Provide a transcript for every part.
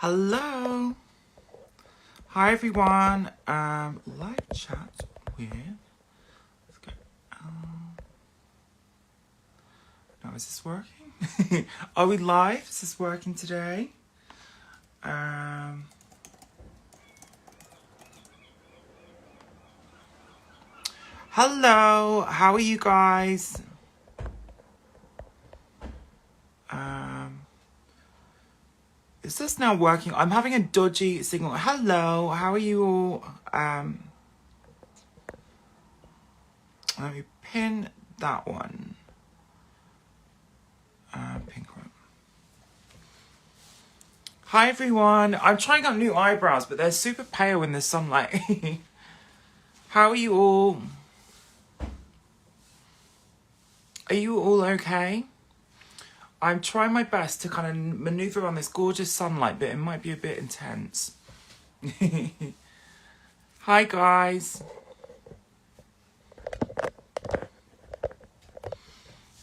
Hello. Hi everyone. Live chat with. Let's go. Now is this working? Are we live? Is this working today? Hello. How are you guys? Is this now working? I'm having a dodgy signal. Hello. How are you all? Let me pin that one. Pink one. Hi everyone. I'm trying out new eyebrows, but they're super pale in the sunlight. How are you all? Are you all okay? I'm trying my best to kind of maneuver on this gorgeous sunlight, but it might be a bit intense. Hi guys.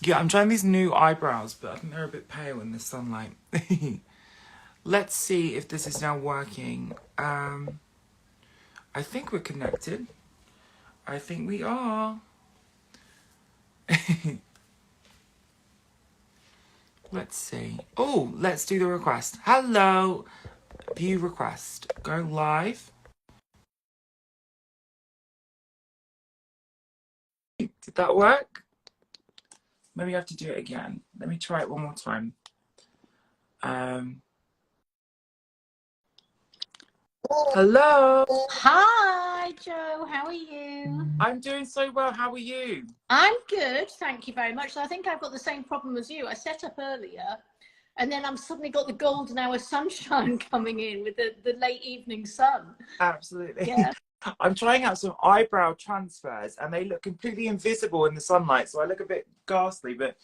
Yeah, I'm trying these new eyebrows, but I think they're a bit pale in the sunlight. Let's see if this is now working. I think we're connected. I think we are. Let's see. Oh, let's do the request. Hello. View request. Go live. Did that work? Maybe I have to do it again. Let me try it one more time. Hello. Hi, Joe. How are you? I'm doing so well. How are you? I'm good. Thank you very much. I think I've got the same problem as you. I set up earlier and then I'm suddenly got the golden hour sunshine coming in with the late evening sun. Absolutely. Yeah. I'm trying out some eyebrow transfers and they look completely invisible in the sunlight, so I look a bit ghastly, but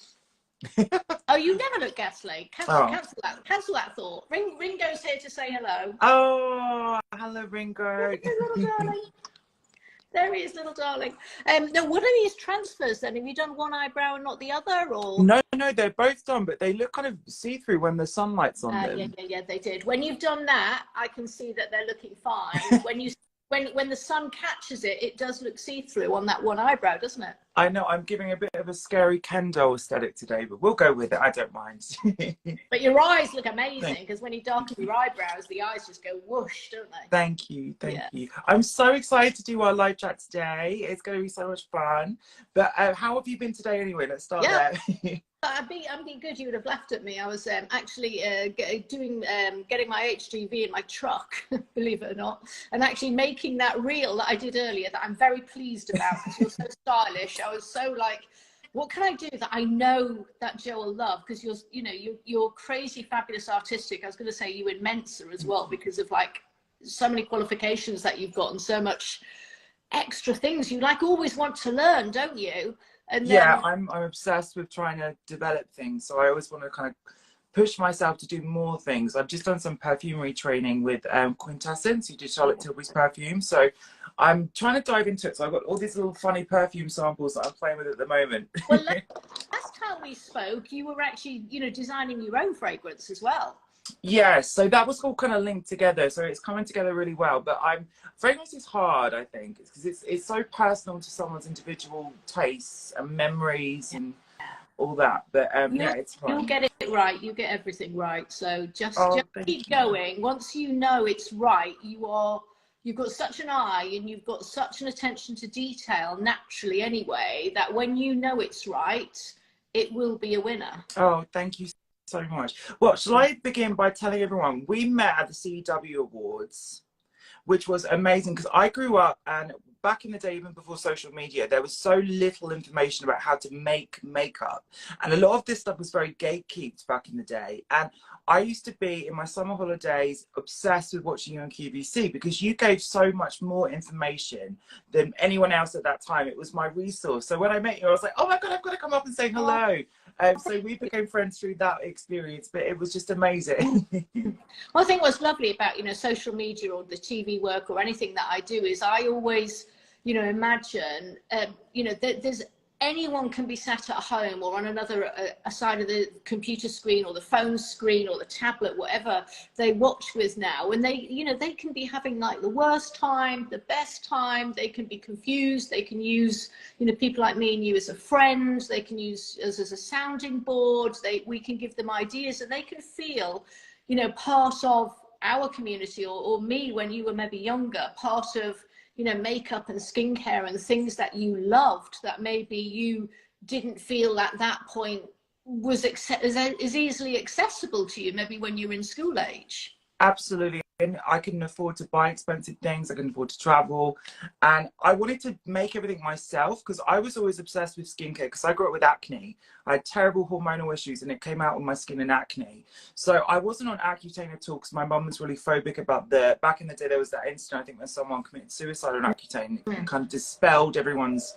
Oh, you never look ghastly. oh. Cancel that thought. Ringo's here to say hello. Oh, hello Ringo. Little darling. There he is, little darling. No, what are these transfers then? Have you done one eyebrow and not the other, or? No, they're both done, but they look kind of see-through when the sunlight's on them. Yeah, they did. When you've done that, I can see that they're looking fine. When the sun catches it, it does look see-through on that one eyebrow, doesn't it? I know I'm giving a bit of a scary Ken doll aesthetic today, but we'll go with it. I don't mind. But your eyes look amazing because when you darken your eyebrows, the eyes just go whoosh, don't they? Thank you. I'm so excited to do our live chat today. It's going to be so much fun. But how have you been today anyway? Let's start there. I'm being good. You would have laughed at me. I was actually getting my HGV in my truck, believe it or not, and actually making that reel that I did earlier that I'm very pleased about because you're so stylish. I was so like, what can I do that I know that Joe will love? Because you're crazy, fabulous, artistic. I was going to say you in Mensa as well because of like so many qualifications that you've got and so much extra things you like always want to learn, don't you? And yeah, I'm obsessed with trying to develop things. So I always want to kind of push myself to do more things. I've just done some perfumery training with Quintessence, who did Charlotte Tilbury's perfume. So I'm trying to dive into it. So I've got all these little funny perfume samples that I'm playing with at the moment. Well, last time we spoke, you were actually, designing your own fragrance as well. Yeah, so that was all kind of linked together, so it's coming together really well. But fragrance is hard, I think, because it's so personal to someone's individual tastes and memories and all that. But yeah, it's fun. You'll get it right. You get everything right. So just keep going. Once you know it's right, you've got such an eye and you've got such an attention to detail naturally anyway that when you know it's right, it will be a winner. Oh, thank you so much. Well, shall I begin by telling everyone we met at the CW Awards, which was amazing because I grew up and back in the day, even before social media, there was so little information about how to make makeup. And a lot of this stuff was very gatekept back in the day. And I used to be, in my summer holidays, obsessed with watching you on QVC because you gave so much more information than anyone else at that time. It was my resource. So when I met you, I was like, oh my God, I've got to come up and say hello. So we became friends through that experience, but it was just amazing. Well, I think what's lovely about, social media or the TV work or anything that I do is I always, imagine, there's anyone can be sat at home or on another a side of the computer screen or the phone screen or the tablet, whatever they watch with now, and they, you know, they can be having like the worst time, the best time. They can be confused. They can use, you know, people like me and you as a friend. They can use us as a sounding board. We can give them ideas, and they can feel, you know, part of our community, or me when you were maybe younger, part of, you know, makeup and skincare and things that you loved that maybe you didn't feel at that point was as easily accessible to you maybe when you were in school age. Absolutely. And I couldn't afford to buy expensive things. I couldn't afford to travel. And I wanted to make everything myself because I was always obsessed with skincare because I grew up with acne. I had terrible hormonal issues and it came out on my skin in acne. So I wasn't on Accutane at all because my mum was really phobic about back in the day there was that incident, I think, when someone committed suicide on Accutane. It kind of dispelled everyone's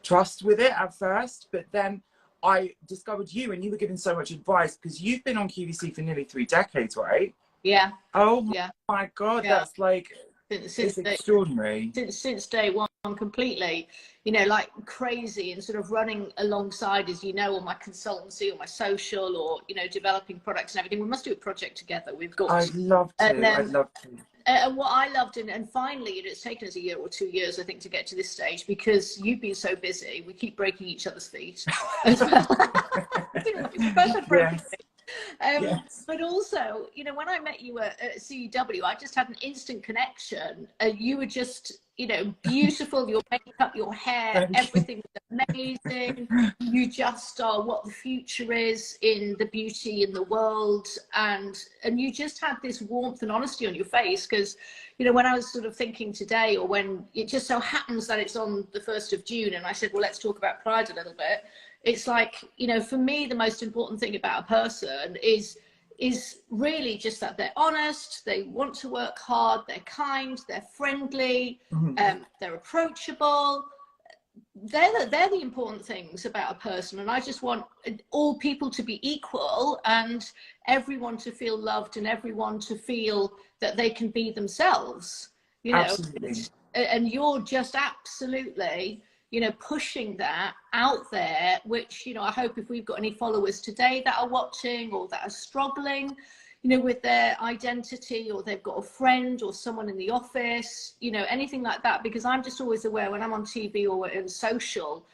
trust with it at first. But then I discovered you, and you were giving so much advice because you've been on QVC for nearly 3 decades, right? Yeah. Oh yeah. my God, yeah. that's like, it's extraordinary. Since day one, completely, you know, like crazy, and sort of running alongside, as you know, on my consultancy or my social, or, you know, developing products and everything. We must do a project together. We've got. I'd love to. I'd love to. And what I loved, and finally, it's taken us 1 year or 2 years, I think, to get to this stage, because you've been so busy. We keep breaking each other's feet as well. We both had broken feet. Yes. But also, you know, when I met you at CEW, I just had an instant connection. You were just, you know, beautiful. Your makeup, your hair, everything was amazing. You just are what the future is in the beauty in the world, and you just had this warmth and honesty on your face. Because, you know, when I was sort of thinking today, or when it just so happens that it's on the 1st of June, and I said, well, let's talk about Pride a little bit. It's like, you know, for me, the most important thing about a person is really just that they're honest, they want to work hard, they're kind, they're friendly, they're approachable. They're the important things about a person. And I just want all people to be equal, and everyone to feel loved, and everyone to feel that they can be themselves, you know. Absolutely. And you're just absolutely, you know, pushing that out there, which, you know, I hope if we've got any followers today that are watching, or that are struggling, you know, with their identity, or they've got a friend or someone in the office, you know, anything like that. Because I'm just always aware when I'm on TV or in social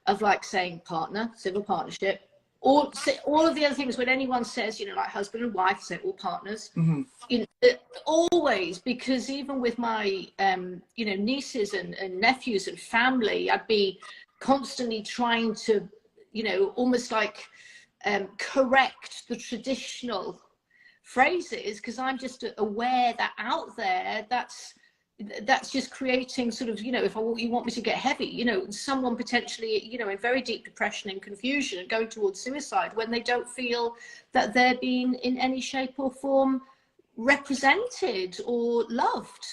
of, like, saying partner, civil partnership, or all of the other things. When anyone says, you know, like husband and wife, say all partners. You know, always, because even with my you know, nieces and nephews and family, I'd be constantly trying to, you know, almost like correct the traditional phrases, because I'm just aware that out there, that's just creating sort of, you know, if you want me to get heavy, you know, someone potentially, you know, in very deep depression and confusion and going towards suicide when they don't feel that they're being in any shape or form represented or loved.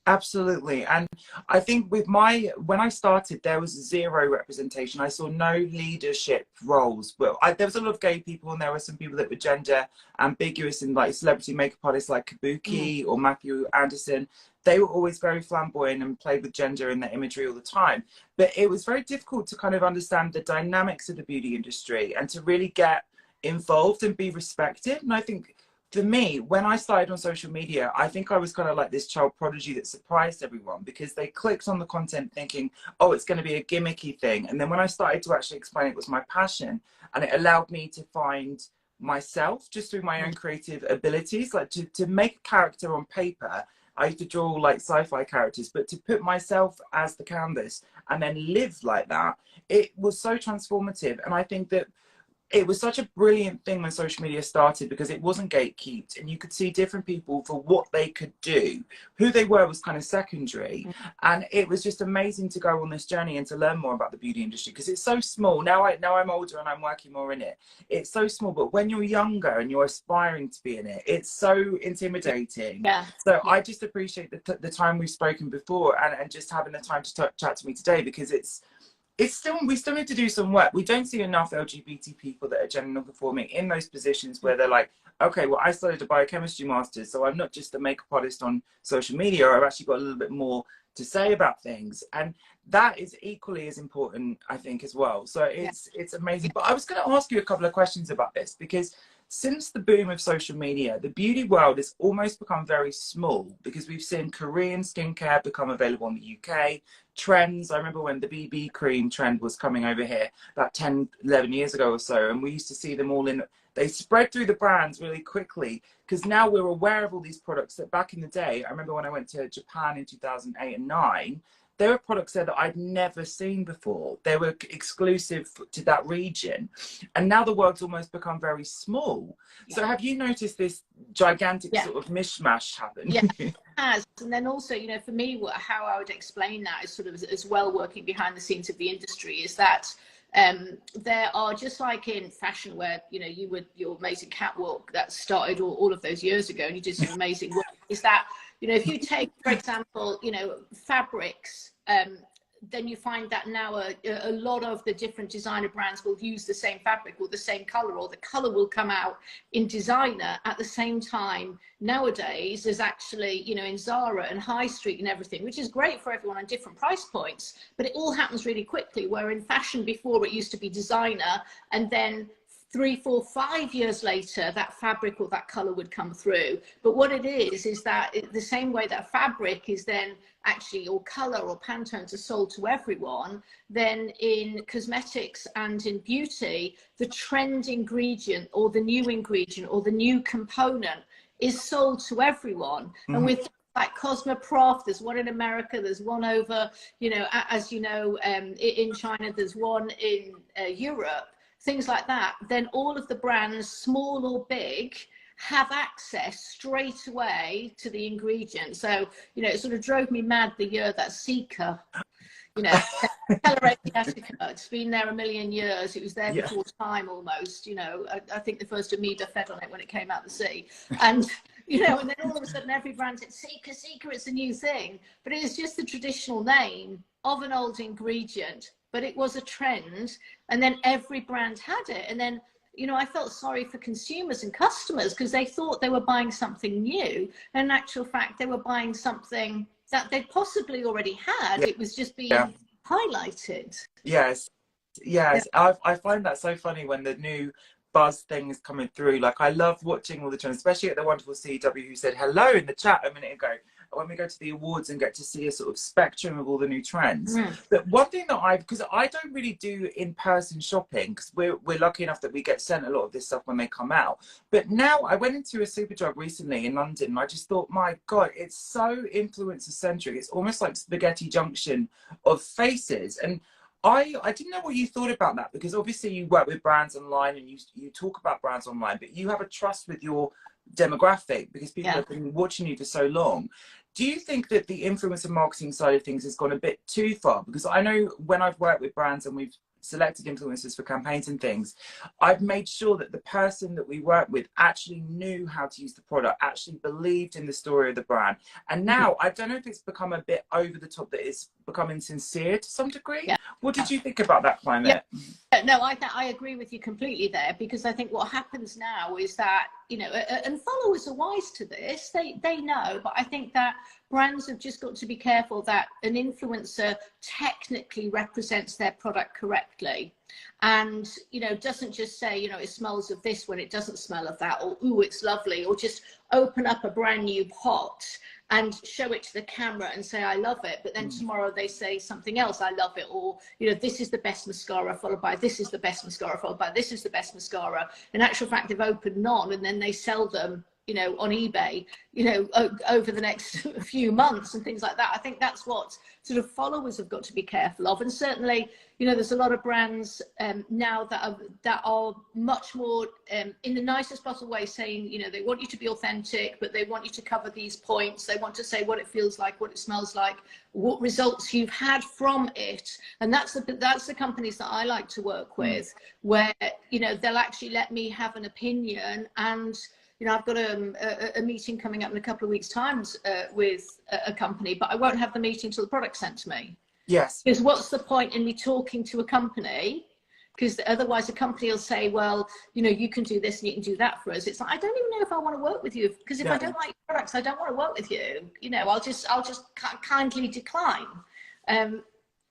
Absolutely. And I think with when I started, there was zero representation. I saw no leadership roles. Well, there was a lot of gay people, and there were some people that were gender ambiguous, in like celebrity makeup artists like Kabuki or Matthew Anderson. They were always very flamboyant and played with gender in their imagery all the time. But it was very difficult to kind of understand the dynamics of the beauty industry and to really get involved and be respected. And I think, for me, when I started on social media, I think I was kind of like this child prodigy that surprised everyone, because they clicked on the content thinking, oh, it's going to be a gimmicky thing. And then when I started to actually explain it was my passion, and it allowed me to find myself just through my own creative abilities, like to make a character on paper. I used to draw like sci-fi characters, but to put myself as the canvas and then live like that, it was so transformative. And I think that it was such a brilliant thing when social media started, because it wasn't gatekept, and you could see different people for what they could do. Who they were was kind of secondary. And it was just amazing to go on this journey and to learn more about the beauty industry, because it's so small. Now I'm older and I'm working more in it. It's so small, but when you're younger and you're aspiring to be in it, it's so intimidating. Yeah. So I just appreciate the time we've spoken before, and just having the time to chat to me today, because we still need to do some work. We don't see enough LGBT people that are gender non-conforming in those positions where they're like okay, well, I studied a biochemistry master's, so I'm not just a makeup artist on social media. I've actually got a little bit more to say about things, and that is equally as important, I think, as well. So it's amazing. But I was going to ask you a couple of questions about this, because since the boom of social media, the beauty world has almost become very small, because we've seen Korean skincare become available in the UK. Trends, I remember when the BB cream trend was coming over here about 10, 11 years ago or so, and we used to see them all in, they spread through the brands really quickly, because now we're aware of all these products that back in the day, I remember when I went to Japan in 2008 and 9, there were products there that I'd never seen before. They were exclusive to that region. And now the world's almost become very small. Yeah. So have you noticed this gigantic sort of mishmash happen? Yeah, it has. And then also, you know, for me, how I would explain that is sort of as well working behind the scenes of the industry is that there are, just like in fashion where, you know, your amazing catwalk that started all of those years ago and you did some amazing work, is that, you know, if you take, for example, you know, fabrics, then you find that now a lot of the different designer brands will use the same fabric or the same color, or the color will come out in designer at the same time nowadays as actually, you know, in Zara and High Street and everything, which is great for everyone on different price points, but it all happens really quickly, where in fashion before it used to be designer, and then 3, 4, 5 years later, that fabric or that color would come through. But what it is that the same way that fabric is then actually, or color or Pantones are sold to everyone, then in cosmetics and in beauty, the trend ingredient or the new ingredient or the new component is sold to everyone. Mm-hmm. And with like Cosmoprof, there's one in America, there's one over, you know, as you know, in China, there's one in Europe. Things like that, then all of the brands, small or big, have access straight away to the ingredients. So, you know, it sort of drove me mad the year that Sika, you know, it's been there a million years. It was there before time almost, you know. I think the first Amida fed on it when it came out the sea. And, you know, and then all of a sudden every brand said, Sika, it's a new thing. But it was just the traditional name of an old ingredient. But it was a trend, and then every brand had it. And then, you know, I felt sorry for consumers and customers because they thought they were buying something new. And in actual fact, they were buying something that they'd possibly already had. It was just being highlighted. Yes. I find that so funny when the new buzz thing is coming through. Like, I love watching all the trends, especially at the wonderful CW who said hello in the chat a minute ago. When we go to the awards and get to see a sort of spectrum of all the new trends. But one thing that because I don't really do in-person shopping, because we're lucky enough that we get sent a lot of this stuff when they come out. But now I went into a Superdrug recently in London, and I just thought, my God, it's so influencer-centric. It's almost like Spaghetti Junction of faces. And I didn't know what you thought about that, because obviously you work with brands online and you talk about brands online, but you have a trust with your demographic because people have been watching you for so long. Do you think that the influencer marketing side of things has gone a bit too far? Because I know when I've worked with brands and we've selected influencers for campaigns and things, I've made sure that the person that we work with actually knew how to use the product, actually believed in the story of the brand. And now I don't know if it's become a bit over the top, that it's becoming sincere to some degree. What did you think about that climate? No, I agree with you completely there, because I think what happens now is that, you know, and followers are wise to this, they know, but I think that brands have just got to be careful that an influencer technically represents their product correctly, and, you know, doesn't just say, you know, it smells of this when it doesn't smell of that, or ooh, it's lovely, or just open up a brand new pot and show it to the camera and say, I love it. But then tomorrow they say something else, I love it. Or, you know, this is the best mascara, followed by this is the best mascara, followed by this is the best mascara. In actual fact, they've opened none, and then they sell them, you know, on eBay, you know, over the next few months and things like that. I think that's what sort of followers have got to be careful of. And certainly, you know, there's a lot of brands now that are much more in the nicest possible way saying, you know, they want you to be authentic, but they want you to cover these points. They want to say what it feels like, what it smells like, what results you've had from it. And that's the companies that I like to work with, where, you know, they'll actually let me have an opinion. And, you know, I've got a meeting coming up in a couple of weeks' time with a company, but I won't have the meeting till the product's sent to me. Yes. Because what's the point in me talking to a company because otherwise the company will say, well, you know, you can do this and you can do that for us. It's like, I don't even know if I want to work with you, because if I don't like your products, I don't want to work with you. You know, I'll just kindly decline.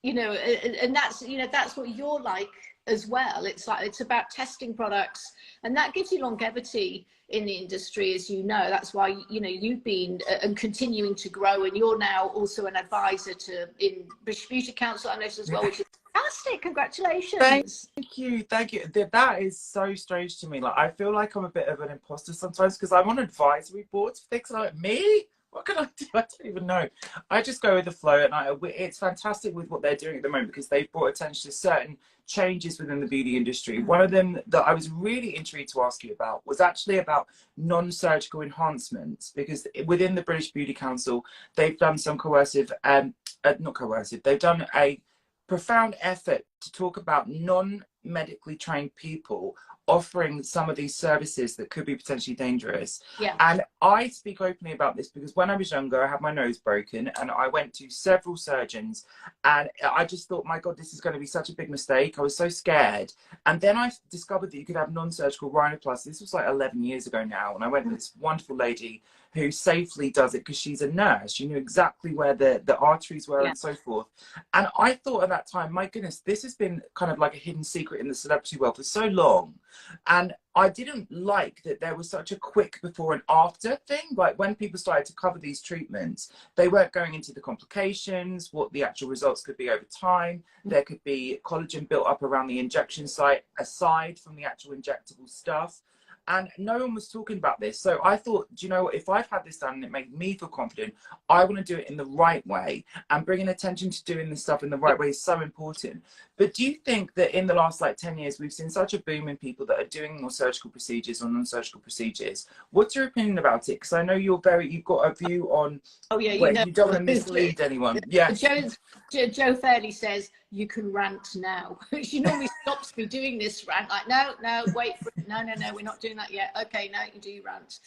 You know, and that's, you know, that's what you're like as well. It's like, it's about testing products, and that gives you longevity in the industry, as you know. That's why, you know, you've been and continuing to grow, and you're now also an advisor in British Beauty Council, I noticed as well, which is fantastic. Congratulations. Thank you. That is so strange to me. Like, I feel like I'm a bit of an imposter sometimes, because I'm on advisory boards for things like, me, what can I do? I don't even know. I just go with the flow, and it's fantastic with what they're doing at the moment, because they've brought attention to certain changes within the beauty industry. One of them that I was really intrigued to ask you about was actually about non-surgical enhancements, because within the British Beauty Council, they've done some not coercive, they've done a profound effort to talk about non-medically trained people offering some of these services that could be potentially dangerous. Yeah. And I speak openly about this because when I was younger, I had my nose broken, and I went to several surgeons, and I just thought, my God, this is going to be such a big mistake. I was so scared. And then I discovered that you could have non-surgical rhinoplasty. This was like 11 years ago now. And I went to this wonderful lady who safely does it, because she's a nurse. She knew exactly where the arteries were and so forth. And I thought at that time, my goodness, this has been kind of like a hidden secret in the celebrity world for so long. And I didn't like that there was such a quick before and after thing. Like, when people started to cover these treatments, they weren't going into the complications, what the actual results could be over time. There could be collagen built up around the injection site aside from the actual injectable stuff. And no one was talking about this. So I thought, do you know what, if I've had this done and it made me feel confident, I want to do it in the right way. And bringing attention to doing this stuff in the right way is so important. But do you think that in the last like 10 years, we've seen such a boom in people that are doing more surgical procedures or non-surgical procedures? What's your opinion about it? Because I know you've got a view on, you don't want to mislead anyone. Joe Fairley says, you can rant now. She normally stops me doing this rant, like, no, wait for it. No, we're not doing that yet. Okay, now you can do your rant.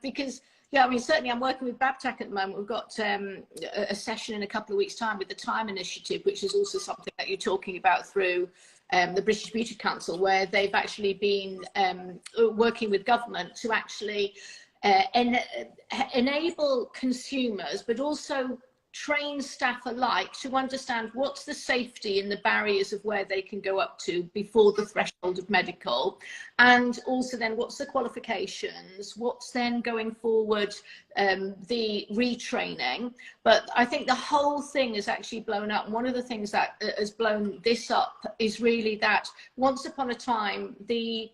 Because, yeah, I mean, certainly I'm working with Babtac at the moment. We've got a session in a couple of weeks' time with the Time Initiative, which is also something that you're talking about through the British Beauty Council, where they've actually been working with government to actually enable consumers, but also train staff alike to understand what's the safety and the barriers of where they can go up to before the threshold of medical, and also then what's the qualifications, what's then going forward, the retraining. But I think the whole thing has actually blown up. One of the things that has blown this up is really that once upon a time, the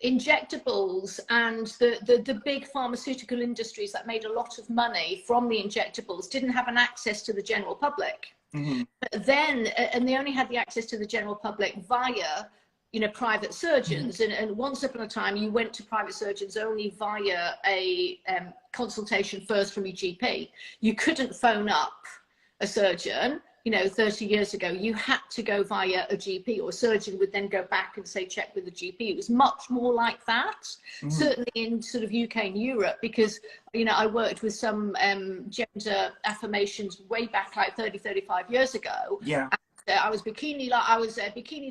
injectables and the big pharmaceutical industries that made a lot of money from the injectables didn't have an access to the general public. But then, and they only had the access to the general public via, you know, private surgeons. And once upon a time, you went to private surgeons only via a consultation first from your GP. You couldn't phone up a surgeon. You know, 30 years ago, you had to go via a GP, or a surgeon would then go back and say, check with the GP. It was much more like that, certainly in sort of UK and Europe, because, you know, I worked with some gender affirmations way back like 35 years ago. Yeah. And, I was bikini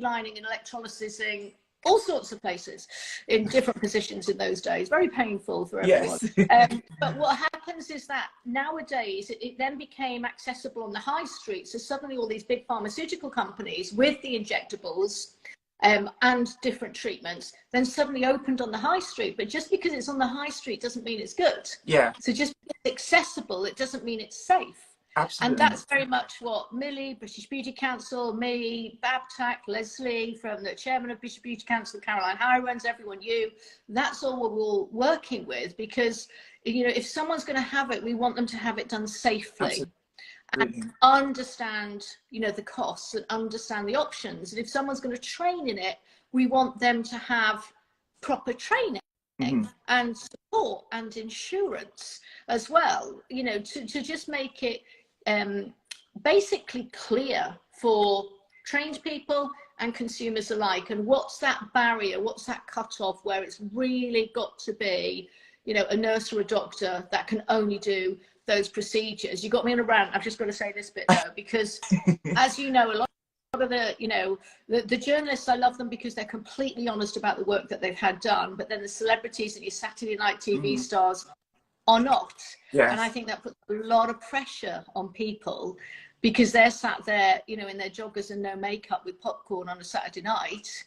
lining and electrolysing all sorts of places in different positions in those days. Very painful for everyone. Yes. But what happens is that nowadays it then became accessible on the high street. So suddenly all these big pharmaceutical companies with the injectables and different treatments then suddenly opened on the high street. But just because it's on the high street doesn't mean it's good. Yeah. So just because it's accessible, it doesn't mean it's safe. Absolutely. And that's very much what Millie, British Beauty Council, me, Babtac, Leslie, from the chairman of British Beauty Council, Caroline Hirons, everyone, that's all we're all working with, because, you know, if someone's going to have it, we want them to have it done safely. Absolutely. And understand, you know, the costs and understand the options. And if someone's going to train in it, we want them to have proper training. And support and insurance as well, you know, to just make it basically clear for trained people and consumers alike. And what's that barrier, what's that cutoff where it's really got to be, you know, a nurse or a doctor that can only do those procedures. You got me on a rant. I've just got to say this bit though, because as you know, a lot of the, you know, the journalists, I love them because they're completely honest about the work that they've had done. But then the celebrities and your Saturday night TV stars are not. Yes. And I think that puts a lot of pressure on people because they're sat there, you know, in their joggers and no makeup with popcorn on a Saturday night,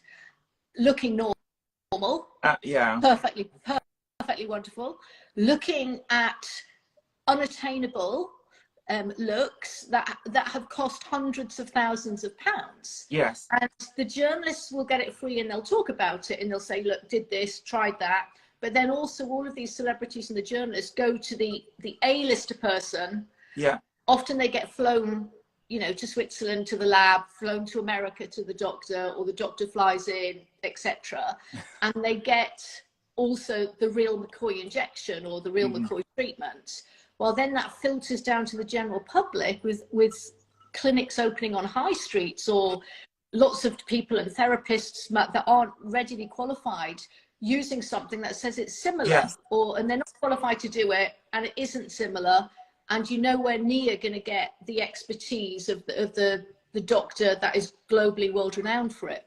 looking normal, yeah, perfectly wonderful, looking at unattainable looks that have cost hundreds of thousands of pounds. Yes. And the journalists will get it free and they'll talk about it and they'll say, look, did this, tried that. But then also all of these celebrities and the journalists go to the A-lister person. Yeah. Often they get flown, you know, to Switzerland, to the lab, flown to America to the doctor, or the doctor flies in, etc. And they get also the real McCoy injection or the real McCoy treatment. Well, then that filters down to the general public with clinics opening on high streets or lots of people and therapists that aren't readily qualified using something that says it's similar. Yes. And they're not qualified to do it and it isn't similar, and you're nowhere near going to get the expertise of the doctor that is globally world renowned for it.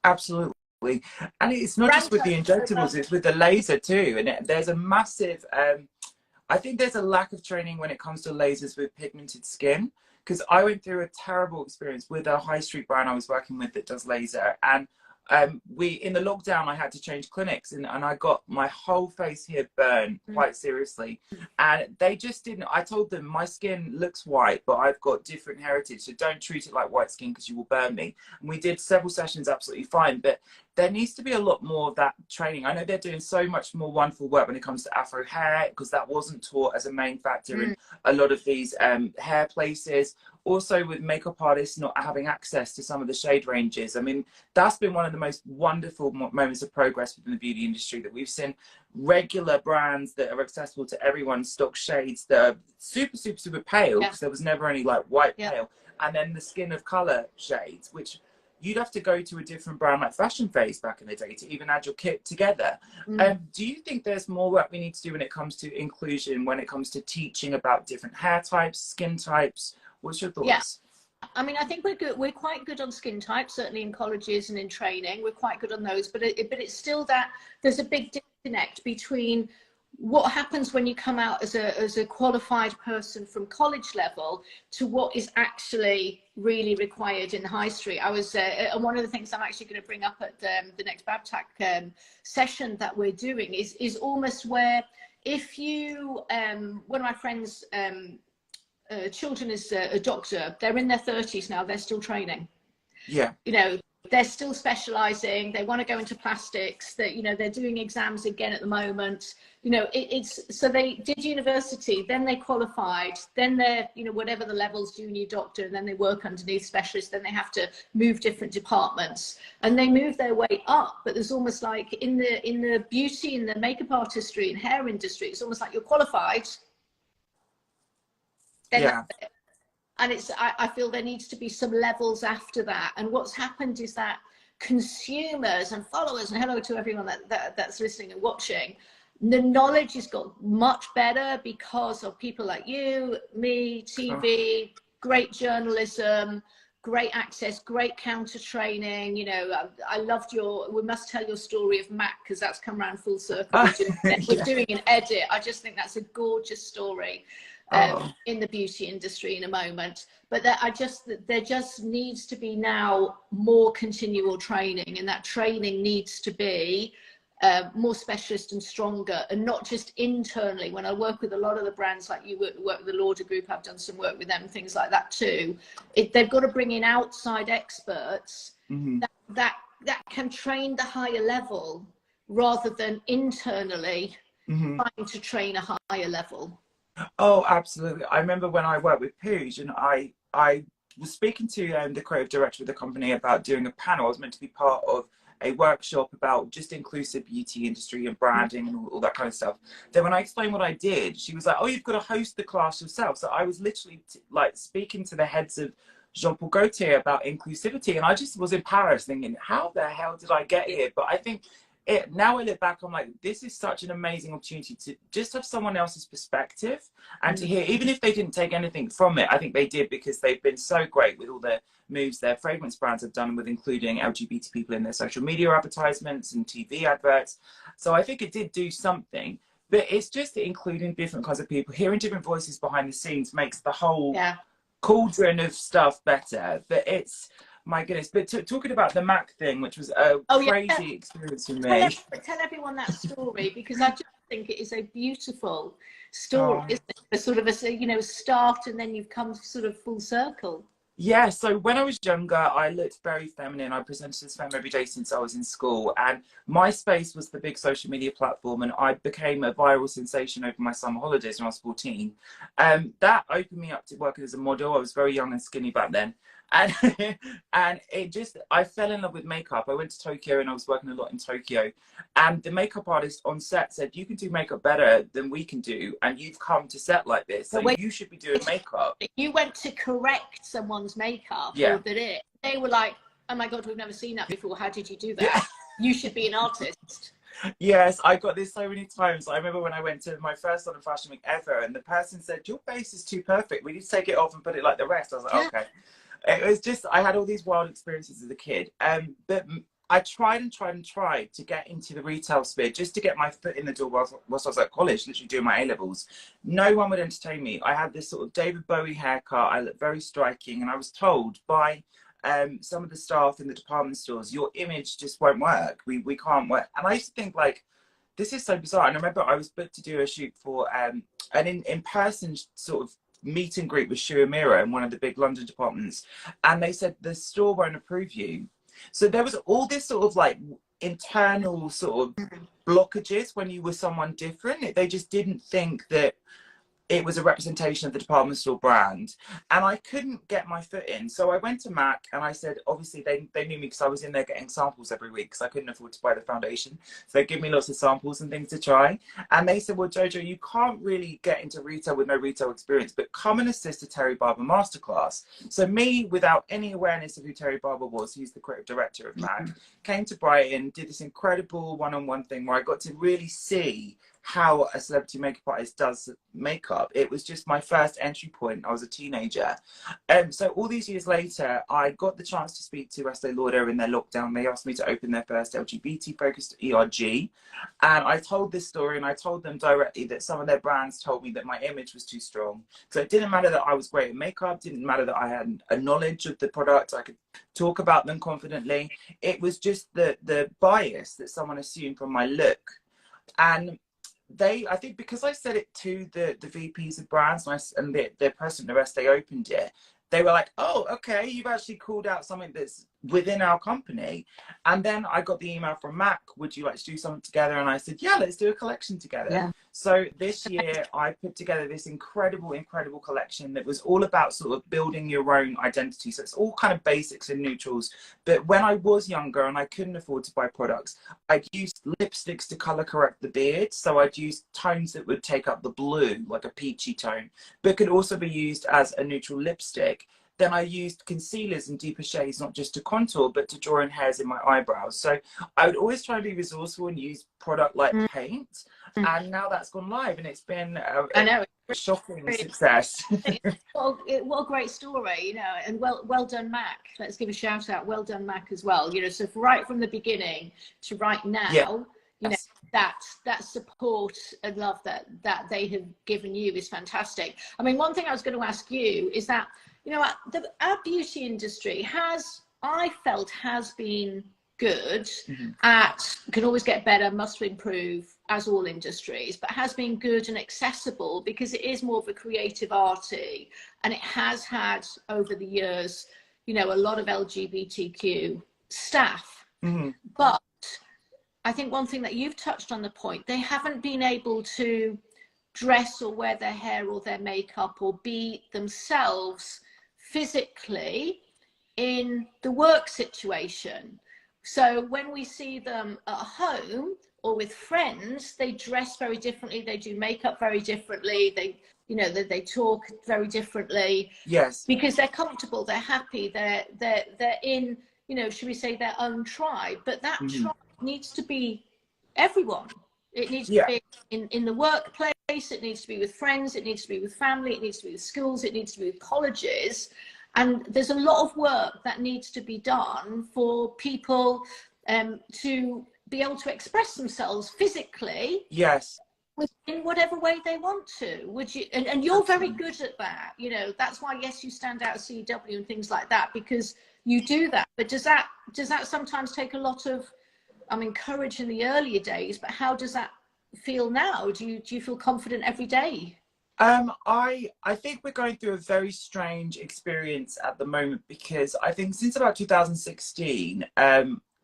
Absolutely. And it's not just with the injectables, it's with the laser too. And there's a massive I think there's a lack of training when it comes to lasers with pigmented skin, because I went through a terrible experience with a high street brand I was working with that does laser. And in the lockdown, I had to change clinics and I got my whole face here burned quite seriously. And they just didn't, I told them my skin looks white, but I've got different heritage. So don't treat it like white skin because you will burn me. And we did several sessions absolutely fine, but there needs to be a lot more of that training. I know they're doing so much more wonderful work when it comes to Afro hair, because that wasn't taught as a main factor in a lot of these hair places. Also with makeup artists not having access to some of the shade ranges. I mean, that's been one of the most wonderful moments of progress within the beauty industry, that we've seen regular brands that are accessible to everyone stock shades that are super, super, super pale, because there was never any like white pale. And then the skin of color shades, which you'd have to go to a different brand like Fashion Phase back in the day to even add your kit together. Do you think there's more work we need to do when it comes to inclusion, when it comes to teaching about different hair types, skin types? What's your thoughts? Yeah. I mean, I think we're good. We're quite good on skin types, certainly in colleges and in training. We're quite good on those, but it's still that there's a big disconnect between what happens when you come out as a qualified person from college level to what is actually really required in the high street. I was, and one of the things I'm actually going to bring up at the next BabTac session that we're doing is almost where if you, one of my friends, children is a doctor, they're in their 30s now, they're still training. Yeah. You know, they're still specializing, they want to go into plastics, that, you know, they're doing exams again at the moment. You know, it's so they did university, then they qualified, then they're, you know, whatever the levels, junior doctor, and then they work underneath specialists, then they have to move different departments and they move their way up. But there's almost like in the beauty and the makeup artistry and hair industry, it's almost like you're qualified. Then and it's I feel there needs to be some levels after that. And what's happened is that consumers and followers, and hello to everyone that's listening and watching, the knowledge has got much better because of people like you, me, TV, great journalism, great access, great counter training. You know, I loved we must tell your story of Mac, because that's come around full circle. We're doing an edit. I just think that's a gorgeous story. In the beauty industry in a moment, but there just needs to be now more continual training, and that training needs to be more specialist and stronger, and not just internally. When I work with a lot of the brands, like you work with the Lauder Group, I've done some work with them, things like that too. They've got to bring in outside experts that can train the higher level rather than internally trying to train a higher level. Oh, absolutely. I remember when I worked with Pooge, and I was speaking to the creative director of the company about doing a panel. I was meant to be part of a workshop about just inclusive beauty industry and branding and all that kind of stuff. Then when I explained what I did, she was like, oh, you've got to host the class yourself. So I was literally like speaking to the heads of Jean-Paul Gaultier about inclusivity, and I just was embarrassed thinking, how the hell did I get here? But I think now I look back, I'm like, this is such an amazing opportunity to just have someone else's perspective and to hear, even if they didn't take anything from it, I think they did, because they've been so great with all the moves their fragrance brands have done with including LGBT people in their social media advertisements and TV adverts. So I think it did do something, but it's just including different kinds of people, hearing different voices behind the scenes makes the whole cauldron of stuff better. But it's, my goodness. But talking about the Mac thing, which was a crazy experience for me. Tell everyone that story, because I just think it is a beautiful story. Isn't it? A sort of a, you know, start and then you've come sort of full circle. Yeah, so when I was younger, I looked very feminine. I presented as femme every day since I was in school, and MySpace was the big social media platform, and I became a viral sensation over my summer holidays when I was 14. That opened me up to working as a model. I was very young and skinny back then. And and it just, I fell in love with makeup. I went to Tokyo and I was working a lot in Tokyo, and the makeup artist on set said, you can do makeup better than we can do, and you've come to set like this, so you should be doing makeup. You went to correct someone's makeup, or did it? They were like, oh my God, we've never seen that before. How did you do that? You should be an artist. Yes, I got this so many times. I remember when I went to my first London Fashion Week ever, and the person said, your face is too perfect. We need to take it off and put it like the rest. I was like, okay. It was just, I had all these wild experiences as a kid. But I tried to get into the retail sphere just to get my foot in the door whilst I was at college, literally doing my A-levels. No one would entertain me. I had this sort of David Bowie haircut. I looked very striking. And I was told by some of the staff in the department stores, your image just won't work. We can't work. And I used to think, like, this is so bizarre. And I remember I was booked to do a shoot for an in-person sort of meet and greet with Shu Amira in one of the big London departments, and they said the store won't approve you. So there was all this sort of like internal sort of blockages when you were someone different. They just didn't think that it was a representation of the department store brand, and I couldn't get my foot in. So I went to MAC and I said, obviously they knew me because I was in there getting samples every week because I couldn't afford to buy the foundation. So they give me lots of samples and things to try. And they said, well, Jojo, you can't really get into retail with no retail experience, but come and assist a Terry Barber masterclass. So me, without any awareness of who Terry Barber was, who's the creative director of MAC, came to Brighton, did this incredible one-on-one thing where I got to really see how a celebrity makeup artist does makeup. It was just my first entry point. I was a teenager. So all these years later, I got the chance to speak to Estee Lauder in their lockdown. They asked me to open their first LGBT-focused ERG. And I told this story, and I told them directly that some of their brands told me that my image was too strong. So it didn't matter that I was great at makeup, didn't matter that I had a knowledge of the product, I could talk about them confidently. It was just the bias that someone assumed from my look. And I think because I said it to the VPs of brands and their president of Estee opened it, they were like, oh, okay, you've actually called out something that's within our company. And then I got the email from MAC, would you like to do something together? And I said, yeah, let's do a collection together. Yeah. So this year I put together this incredible collection that was all about sort of building your own identity. So it's all kind of basics and neutrals. But when I was younger and I couldn't afford to buy products, I'd used lipsticks to color correct the beard. So I'd use tones that would take up the blue, like a peachy tone, but could also be used as a neutral lipstick. Then I used concealers and deeper shades, not just to contour, but to draw in hairs in my eyebrows. So I would always try to be resourceful and use product like paint. And now that's gone live, and it's been a shocking success. What a great story, you know, and well done, Mac. Let's give a shout out. Well done, Mac, as well. You know, so right from the beginning to right now, you know, that support and love that they have given you is fantastic. I mean, one thing I was going to ask you is that, you know, our beauty industry I felt has been good at, can always get better, must improve, as all industries, but has been good and accessible because it is more of a creative arty, and it has had over the years, you know, a lot of LGBTQ staff. But I think one thing that you've touched on the point, they haven't been able to dress or wear their hair or their makeup or be themselves physically in the work situation. So when we see them at home or with friends, they dress very differently, they do makeup very differently, they talk very differently. Yes. Because they're comfortable, they're happy, they're in, you know, should we say their own tribe, but that tribe needs to be everyone. It needs to Yeah. be in the workplace, it needs to be with friends, it needs to be with family, it needs to be with schools, it needs to be with colleges. And there's a lot of work that needs to be done for people to be able to express themselves physically. Yes. In whatever way they want to. Would you? And you're very good at that. You know, that's why, yes, you stand out at CW and things like that, because you do that. But does that sometimes take a lot of, I mean, courage in the earlier days, but how does that feel now? Do you feel confident every day? I think we're going through a very strange experience at the moment, because I think since about 2016,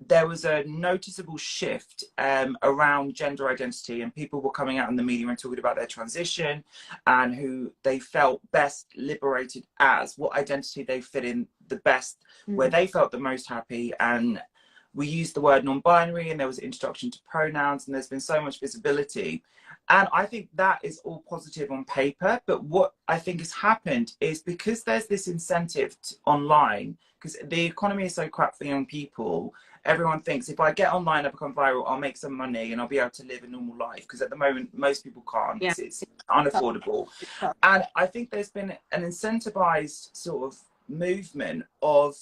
there was a noticeable shift around gender identity, and people were coming out in the media and talking about their transition and who they felt best liberated as, what identity they fit in the best, where they felt the most happy. And we used the word non-binary, and there was an introduction to pronouns, and there's been so much visibility. And I think that is all positive on paper. But what I think has happened is, because there's this incentive online, because the economy is so crap for young people, everyone thinks if I get online, I become viral, I'll make some money and I'll be able to live a normal life. Because at the moment, most people can't. Yeah. It's unaffordable. And I think there's been an incentivized sort of movement of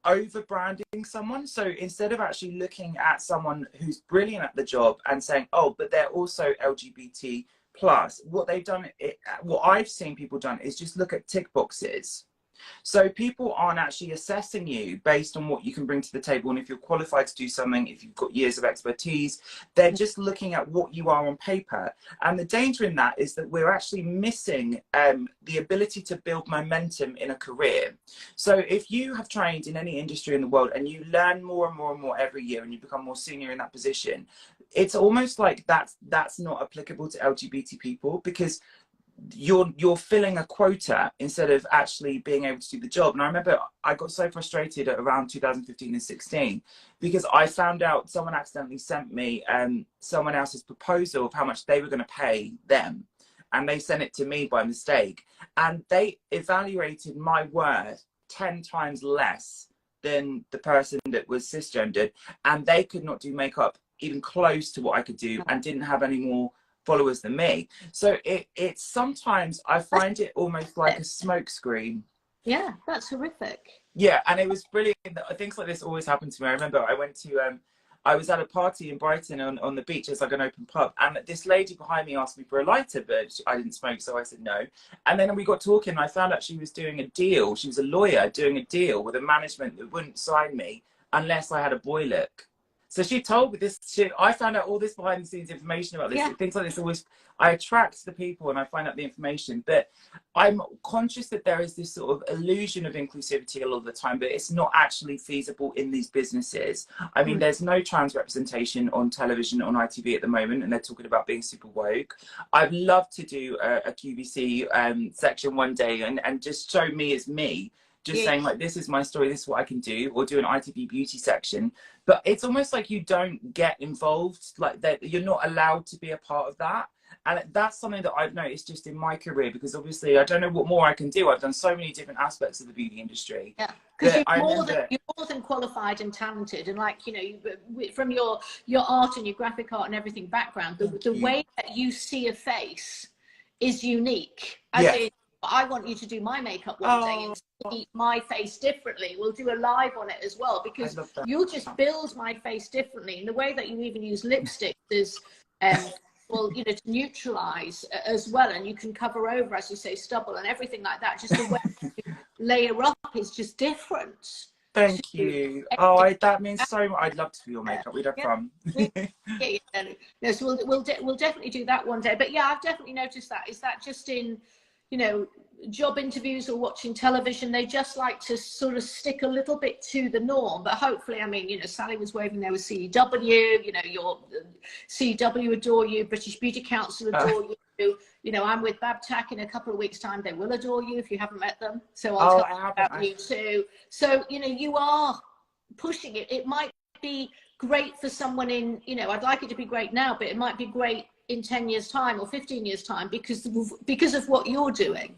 over branding someone. So instead of actually looking at someone who's brilliant at the job and saying, oh, but they're also LGBT plus, what they've done, what I've seen people done, is just look at tick boxes. So people aren't actually assessing you based on what you can bring to the table, and if you're qualified to do something, if you've got years of expertise. They're just looking at what you are on paper. And the danger in that is that we're actually missing the ability to build momentum in a career. So if you have trained in any industry in the world and you learn more and more and more every year, and you become more senior in that position, it's almost like that's not applicable to LGBT people, because you're filling a quota instead of actually being able to do the job. And I remember I got so frustrated at around 2015 and 16, because I found out someone accidentally sent me someone else's proposal of how much they were going to pay them, and they sent it to me by mistake, and they evaluated my worth 10 times less than the person that was cisgendered, and they could not do makeup even close to what I could do, and didn't have any more followers than me. So it's sometimes I find it almost like a smokescreen. Yeah, that's horrific. Yeah, and it was brilliant that things like this always happen to me. I remember I went to I was at a party in Brighton on the beach. It's like an open pub, and this lady behind me asked me for a lighter, but I didn't smoke, so I said no. And then we got talking, and I found out she was doing a deal. She was a lawyer doing a deal with a management that wouldn't sign me unless I had a boy look. So she told me this shit. I found out all this behind the scenes information about this. Yeah. Things like this always, I attract the people and I find out the information. But I'm conscious that there is this sort of illusion of inclusivity a lot of the time, but it's not actually feasible in these businesses. I mean, there's no trans representation on television, on ITV at the moment, and they're talking about being super woke. I'd love to do a QVC section one day and just show me as me. Just saying, like, this is my story, this is what I can do, or do an ITV beauty section. But it's almost like you don't get involved, like that you're not allowed to be a part of that. And that's something that I've noticed just in my career, because obviously I don't know what more I can do. I've done so many different aspects of the beauty industry. Yeah, because you're more than qualified and talented, and like, you know, from your art and your graphic art and everything background, the way that you see a face is unique. As in, I want you to do my makeup one day and see my face differently. We'll do a live on it as well, because you'll just build my face differently. And the way that you even use lipstick is, well, you know, to neutralize as well. And you can cover over, as you say, stubble and everything like that. Just the way you layer up is just different. Thank you. Oh, that means so much. I'd love to do your makeup. We'd have fun. No, so we'll definitely do that one day. But yeah, I've definitely noticed that. Is that just in, you know, job interviews or watching television, they just like to sort of stick a little bit to the norm. But hopefully, I mean, you know, Sally was waving there with CW, you know, your CW adore you, British Beauty Council adore you. You know, I'm with Babtac in a couple of weeks' time. They will adore you if you haven't met them. So I'll tell you about you too. So, you know, you are pushing it. It might be great for someone in, you know, I'd like it to be great now, but it might be great in 10 years' time or 15 years' time because of what you're doing.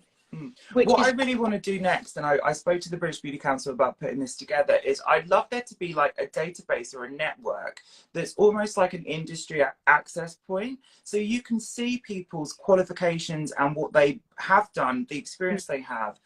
which What is I really want to do next, and I spoke to the British Beauty Council about putting this together, is I'd love there to be like a database or a network that's almost like an industry access point. So you can see people's qualifications and what they have done, the experience they have,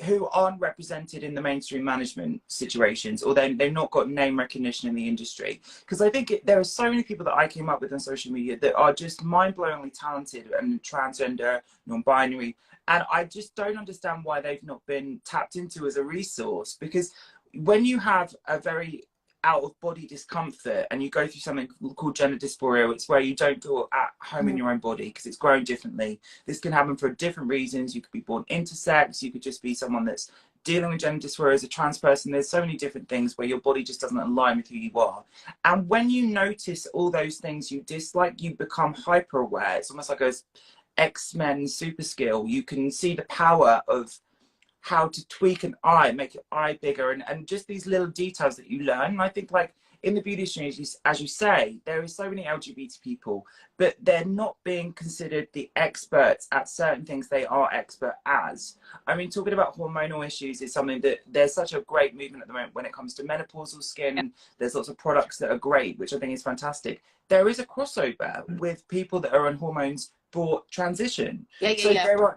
who aren't represented in the mainstream management situations, or they've not got name recognition in the industry. Because I think there are so many people that I came up with on social media that are just mind-blowingly talented, and transgender, non-binary, and I just don't understand why they've not been tapped into as a resource. Because when you have a very out of body discomfort and you go through something called gender dysphoria, it's where you don't feel at home in your own body because it's grown differently. This can happen for different reasons. You could be born intersex, you could just be someone that's dealing with gender dysphoria as a trans person. There's so many different things where your body just doesn't align with who you are. And when you notice all those things you dislike, you become hyper aware. It's almost like a X-Men super skill. You can see the power of how to tweak an eye, make your eye bigger, and just these little details that you learn. And I think, like, in the beauty industry, as you say, there is so many LGBT people, but they're not being considered the experts at certain things they are expert as. I mean, talking about hormonal issues is something that there's such a great movement at the moment when it comes to menopausal skin. There's lots of products that are great, which I think is fantastic. There is a crossover with people that are on hormones for transition. So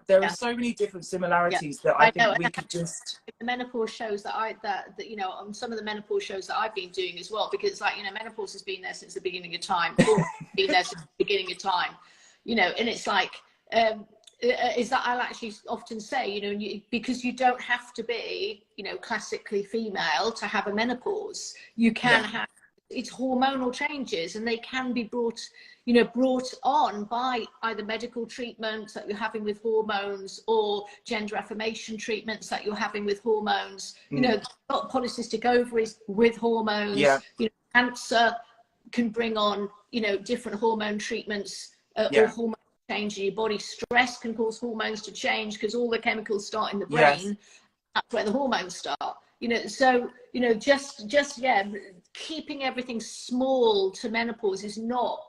there are so many different similarities that I think we could just, the menopause shows that you know, on some of the menopause shows that I've been doing as well, because it's like, you know, menopause has been there since the beginning of time, been there since the beginning of time, you know, and it's like is that I'll actually often say, you know, because you don't have to be, you know, classically female to have a menopause. You can have, it's hormonal changes, and they can be brought on by either medical treatments that you're having with hormones, or gender affirmation treatments that you're having with hormones. You know, polycystic ovaries with hormones. You know, cancer can bring on, you know, different hormone treatments or hormone change in your body. Stress can cause hormones to change because all the chemicals start in the brain. That's where the hormones start. You know, so, you know, just keeping everything small to menopause is not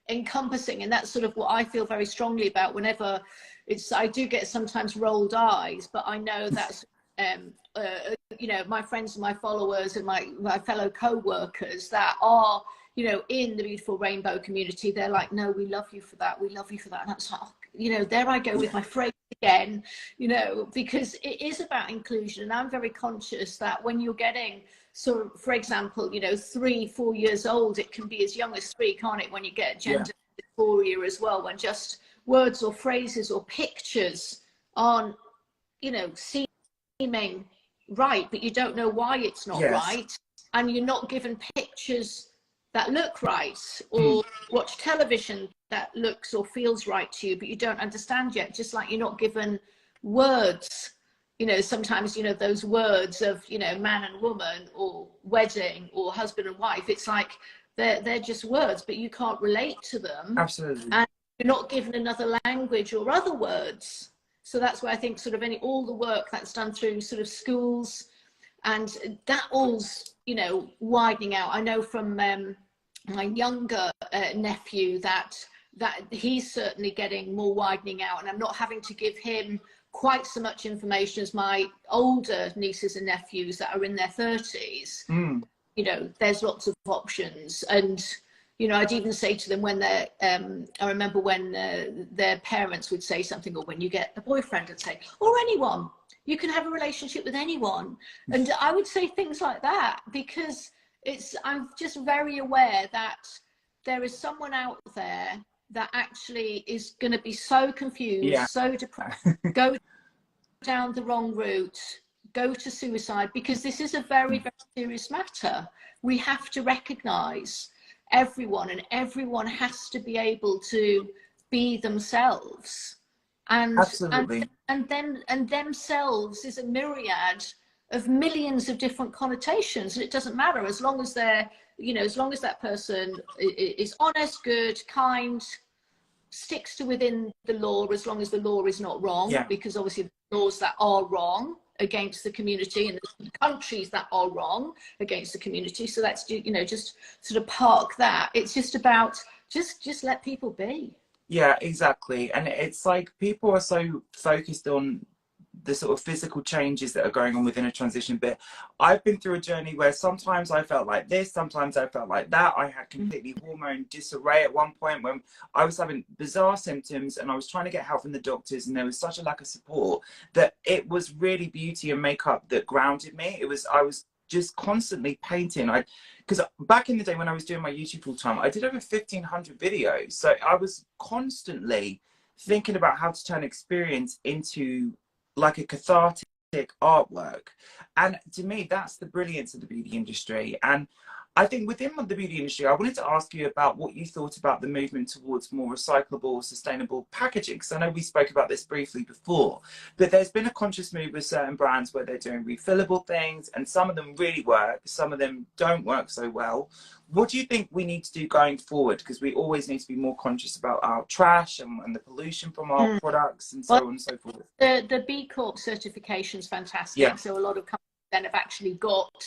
encompassing. And that's sort of what I feel very strongly about whenever I do get sometimes rolled eyes, but I know that's, you know, my friends and my followers and my fellow co-workers that are, you know, in the beautiful rainbow community, they're like, no, we love you for that. We love you for that. And that's like, oh, you know, there I go with my phrase again, you know, because it is about inclusion. And I'm very conscious that when you're getting, so for example, you know, 3-4 years old, it can be as young as 3, can't it, when you get gender dysphoria as well, when just words or phrases or pictures aren't, you know, seeming right, but you don't know why it's not right, and you're not given pictures that look right, or watch television that looks or feels right to you, but you don't understand yet, just like you're not given words. You know, sometimes, you know, those words of, you know, man and woman, or wedding, or husband and wife, it's like they're just words, but you can't relate to them. Absolutely. And you're not given another language or other words. So that's where I think sort of all the work that's done through sort of schools, and that all's, you know, widening out. I know from my younger nephew that he's certainly getting more widening out, and I'm not having to give him quite so much information as my older nieces and nephews that are in their 30s. You know, there's lots of options. And, you know, I'd even say to them when they're, I remember when their parents would say something, or when you get a boyfriend, and say, or anyone, you can have a relationship with anyone. And I would say things like that, because I'm just very aware that there is someone out there that actually is going to be so confused, so depressed, go down the wrong route, go to suicide, because this is a very, very serious matter. We have to recognize everyone, and everyone has to be able to be themselves. And absolutely. And themselves is a myriad of millions of different connotations, and it doesn't matter, as long as they're, you know, as long as that person is honest, good, kind, sticks to within the law, as long as the law is not wrong, because obviously the laws that are wrong against the community, and the countries that are wrong against the community. So that's, you know, just sort of park that. It's just about just let people be. Yeah, exactly. And it's like people are so focused on the sort of physical changes that are going on within a transition. But I've been through a journey where sometimes I felt like this, sometimes I felt like that. I had completely hormone disarray at one point when I was having bizarre symptoms and I was trying to get help from the doctors, and there was such a lack of support that it was really beauty and makeup that grounded me. I was just constantly painting. Because back in the day when I was doing my YouTube full time, I did over 1,500 videos. So I was constantly thinking about how to turn experience into like a cathartic artwork. And to me, that's the brilliance of the beauty industry. And I think within the beauty industry, I wanted to ask you about what you thought about the movement towards more recyclable, sustainable packaging. Because I know we spoke about this briefly before, but there's been a conscious move with certain brands where they're doing refillable things, and some of them really work, some of them don't work so well. What do you think we need to do going forward? Because we always need to be more conscious about our trash and the pollution from our products and so on and so forth. The B Corp certification is fantastic. Yeah. So a lot of companies then have actually got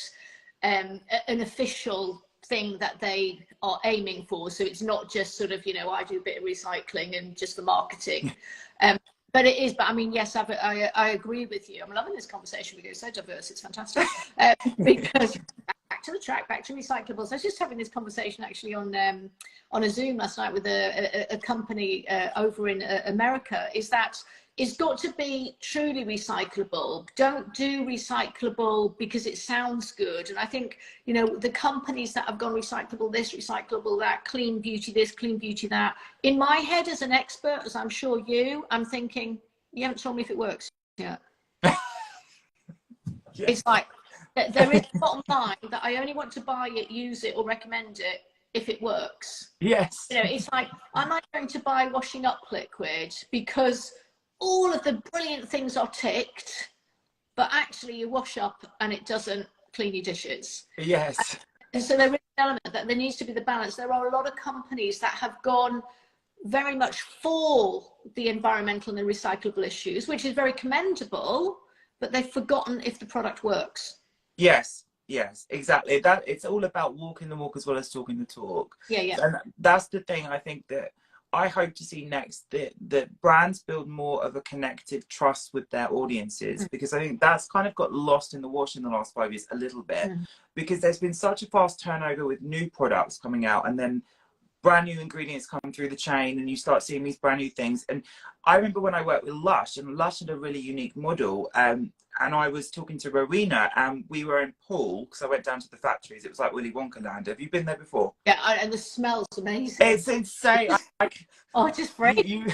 an official thing that they are aiming for. So it's not just sort of, you know, I do a bit of recycling and just the marketing. But it is, but I mean, yes, I agree with you. I'm loving this conversation. We go so diverse, it's fantastic. Because back to the track, back to recyclables. I was just having this conversation actually on a Zoom last night with a company over in America, is that it's got to be truly recyclable. Don't do recyclable because it sounds good. And I think, you know, the companies that have gone recyclable this, recyclable that, clean beauty this, clean beauty that, in my head as an expert, as I'm sure I'm thinking, you haven't told me if it works yet. Yeah. It's like, there is a bottom line that I only want to buy it, use it, or recommend it if it works. Yes. You know, it's like, am I going to buy washing up liquid because all of the brilliant things are ticked, but actually you wash up and it doesn't clean your dishes? Yes. And so there is an element that there needs to be the balance. There are a lot of companies that have gone very much for the environmental and the recyclable issues, which is very commendable, but they've forgotten if the product works. Yes. Yes, exactly. That it's all about walking the walk as well as talking the talk. Yeah, yeah. And that's the thing I think that I hope to see next, that brands build more of a connective trust with their audiences, because I think that's kind of got lost in the wash in the last 5 years a little bit, because there's been such a fast turnover with new products coming out, and then brand new ingredients come through the chain and you start seeing these brand new things. And I remember when I worked with Lush, and Lush had a really unique model, and I was talking to Rowena, and we were in Poole, because I went down to the factories. It was like Willy Wonka land. Have you been there before? Yeah, and the smell's amazing. It's insane. Oh, just great. You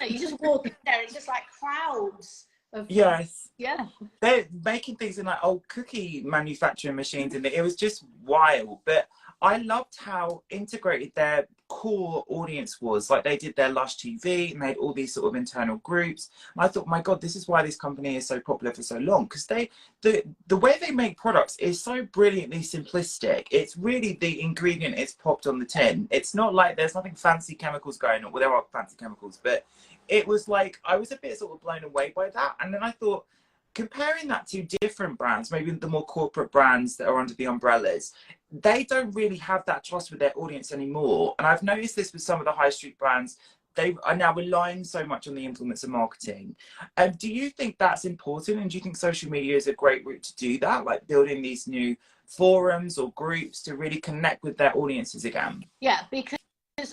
just walk in there, it's just like crowds of, yes. Yeah. They're making things in like old cookie manufacturing machines, and it was just wild. But I loved how integrated their core audience was. Like, they did their Lush TV, made all these sort of internal groups. And I thought, my God, this is why this company is so popular for so long, because the way they make products is so brilliantly simplistic. It's really the ingredient is popped on the tin. It's not like there's nothing fancy chemicals going on. Well, there are fancy chemicals, but it was like, I was a bit sort of blown away by that. And then I thought, comparing that to different brands, maybe the more corporate brands that are under the umbrellas, they don't really have that trust with their audience anymore. And I've noticed this with some of the high street brands. They are now relying so much on the influencer marketing. Do you think that's important? And do you think social media is a great route to do that? Like building these new forums or groups to really connect with their audiences again? Yeah, because,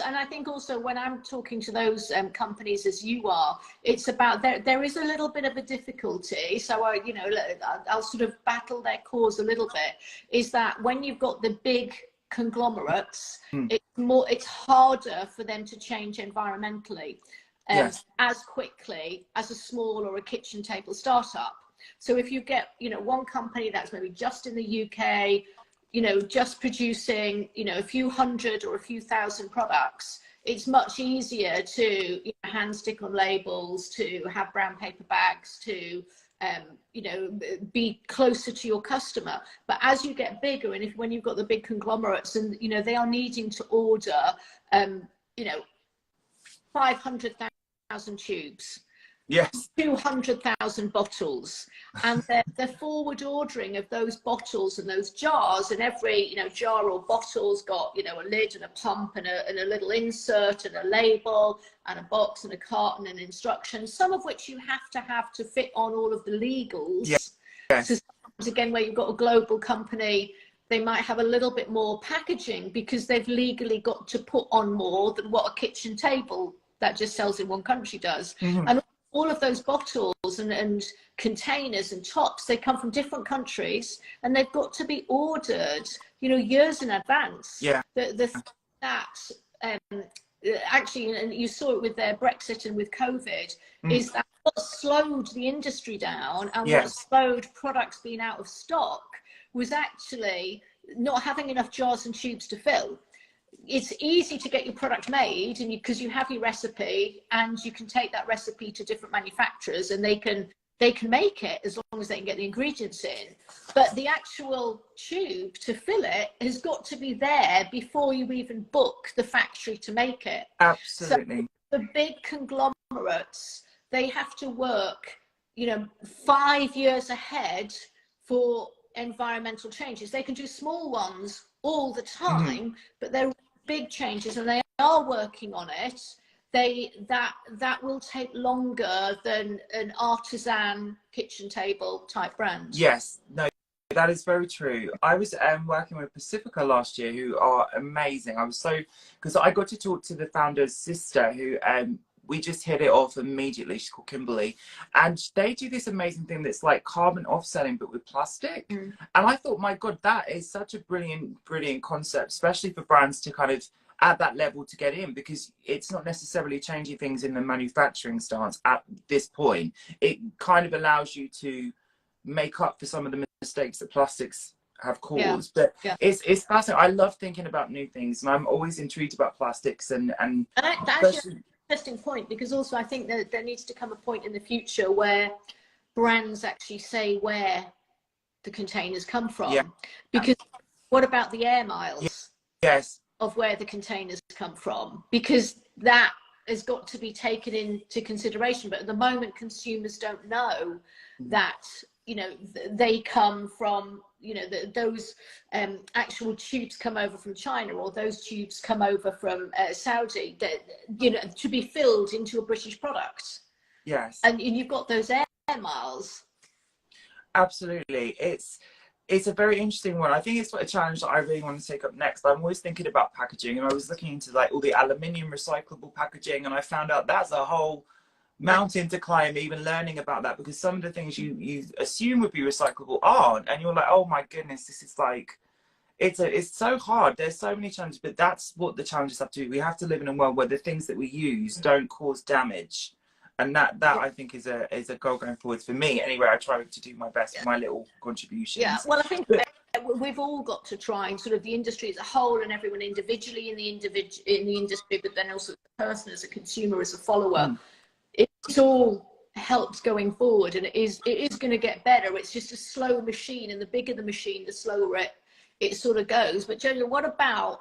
and I think also when I'm talking to those companies as you are, it's about there is a little bit of a difficulty. So I'll sort of battle their cause a little bit, is that when you've got the big conglomerates, it's harder for them to change environmentally Yes. as quickly as a small or a kitchen table startup. So if you get, one company that's maybe just in the UK, just producing, a few hundred or a few thousand products, it's much easier to hand stick on labels, to have brown paper bags, to be closer to your customer. But as you get bigger, and when you've got the big conglomerates, and they are needing to order 500,000 tubes, Yes. 200,000 bottles, and they're forward ordering of those bottles and those jars, and every, you know, jar or bottle's got, you know, a lid and a pump and a little insert and a label and a box and a carton and instructions, some of which you have to fit on all of the legals. Yes. So sometimes, again, where you've got a global company, they might have a little bit more packaging because they've legally got to put on more than what a kitchen table that just sells in one country does. And all of those bottles and containers and tops, they come from different countries, and they've got to be ordered, you know, years in advance. Yeah. Actually, and you saw it with their Brexit and with COVID, is that what slowed the industry down and what slowed products being out of stock was actually not having enough jars and tubes to fill. It's easy to get your product made, and because you have your recipe, and you can take that recipe to different manufacturers, and they can make it as long as they can get the ingredients in. But the actual tube to fill it has got to be there before you even book the factory to make it. Absolutely. So the big conglomerates, they have to work, you know, 5 years ahead for environmental changes. They can do small ones all the time, but they're big changes, and they are working on it. That will take longer than an artisan kitchen table type brand. Yes, no, that is very true. I was working with Pacifica last year, who are amazing. I was so, because I got to talk to the founder's sister, who we just hit it off immediately. She's called Kimberly, and they do this amazing thing that's like carbon offsetting but with plastic. And I thought, my God, that is such a brilliant concept, especially for brands to kind of at that level to get in, because it's not necessarily changing things in the manufacturing stance at this point. It kind of allows you to make up for some of the mistakes that plastics have caused. It's fascinating. I love thinking about new things, and I'm always intrigued about plastics and that's an interesting point, because also I think that there needs to come a point in the future where brands actually say where the containers come from. Because what about the air miles of where the containers come from? Because that has got to be taken into consideration. But at the moment, consumers don't know that, you know, they come from, you know, those actual tubes come over from China, or those tubes come over from Saudi, that, you know, to be filled into a British product. And you've got those air miles. Absolutely. It's a very interesting one. I think it's a challenge that I really want to take up next. I'm always thinking about packaging, and I was looking into like all the aluminium recyclable packaging, and I found out that's a whole mountain to climb, even learning about that, because some of the things you assume would be recyclable aren't, and you're like, oh my goodness, this is like, it's so hard. There's so many challenges, but that's what the challenges have to do. We have to live in a world where the things that we use don't cause damage. And that I think is a goal going forward for me. Anyway, I try to do my best with my little contributions. Well, I think we've all got to try, and sort of the industry as a whole, and everyone individually in the industry, but then also the person as a consumer, as a follower. It's all helps going forward, and it is going to get better. It's just a slow machine, and the bigger the machine, the slower it sort of goes. But Jojo, what about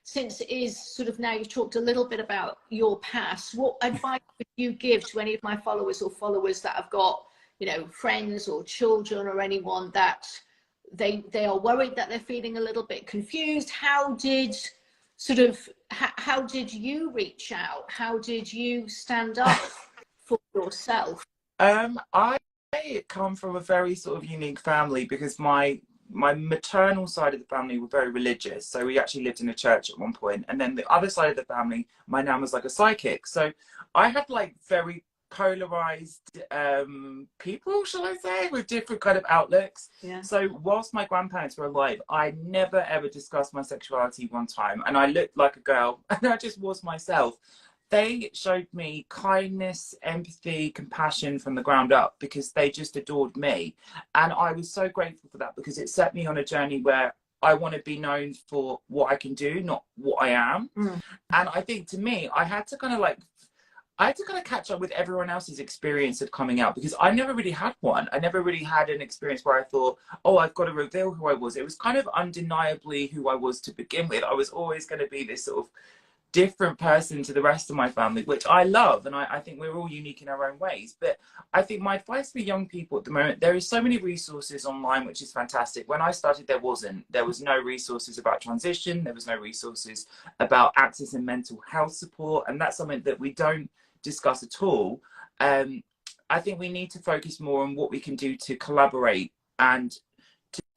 since it is sort of, now you've talked a little bit about your past, what advice would you give to any of my followers or followers that have got, you know, friends or children or anyone that they are worried, that they're feeling a little bit confused? How did you reach out? How did you stand up for yourself? I come from a very sort of unique family, because my maternal side of the family were very religious, so we actually lived in a church at one point, and then the other side of the family, my nan was like a psychic, so I had like very polarized people, shall I say, with different kind of outlooks. So whilst my grandparents were alive, I never ever discussed my sexuality one time, and I looked like a girl and I just was myself. They showed me kindness, empathy, compassion from the ground up, because they just adored me. And I was so grateful for that, because it set me on a journey where I want to be known for what I can do, not what I am. And I think, to me, I had to kind of catch up with everyone else's experience of coming out, because I never really had one. I never really had an experience where I thought, oh, I've got to reveal who I was. It was kind of undeniably who I was to begin with. I was always going to be this sort of different person to the rest of my family, which I love. And I think we're all unique in our own ways. But I think my advice for young people at the moment, there is so many resources online, which is fantastic. When I started, there was no resources about transition. There was no resources about accessing mental health support. And that's something that we don't discuss at all. I think we need to focus more on what we can do to collaborate and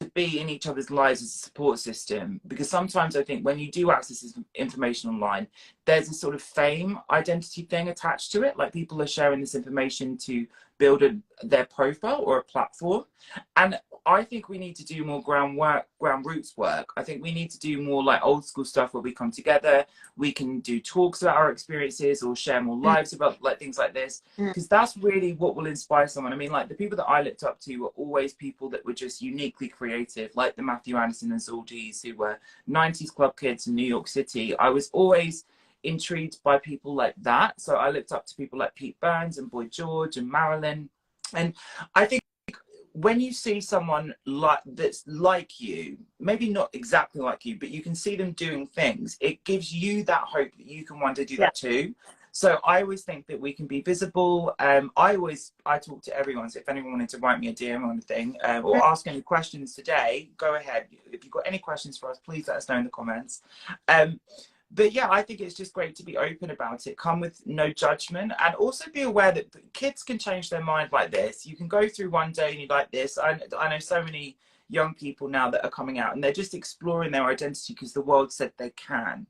to be in each other's lives as a support system, because sometimes I think when you do access this information online, there's a sort of fame identity thing attached to it, like people are sharing this information to build their profile or a platform. And I think we need to do more ground roots work. I think we need to do more like old school stuff where we come together, we can do talks about our experiences or share more lives about like things like this, because that's really what will inspire someone. I mean, like the people that I looked up to were always people that were just uniquely creative, like the Matthew Anderson and Zaldis, who were 90s club kids in New York City. I was always intrigued by people like that. So I looked up to people like Pete Burns and Boy George and Marilyn. And I think when you see someone like that's like you, maybe not exactly like you, but you can see them doing things, it gives you that hope that you can one day do that too. So I always think that we can be visible. I talk to everyone. So if anyone wanted to write me a DM or anything, or ask any questions today, go ahead. If you've got any questions for us, please let us know in the comments. But yeah, I think it's just great to be open about it. Come with no judgment, and also be aware that kids can change their mind like this. You can go through one day and you're like this. I know so many young people now that are coming out and they're just exploring their identity because the world said they can.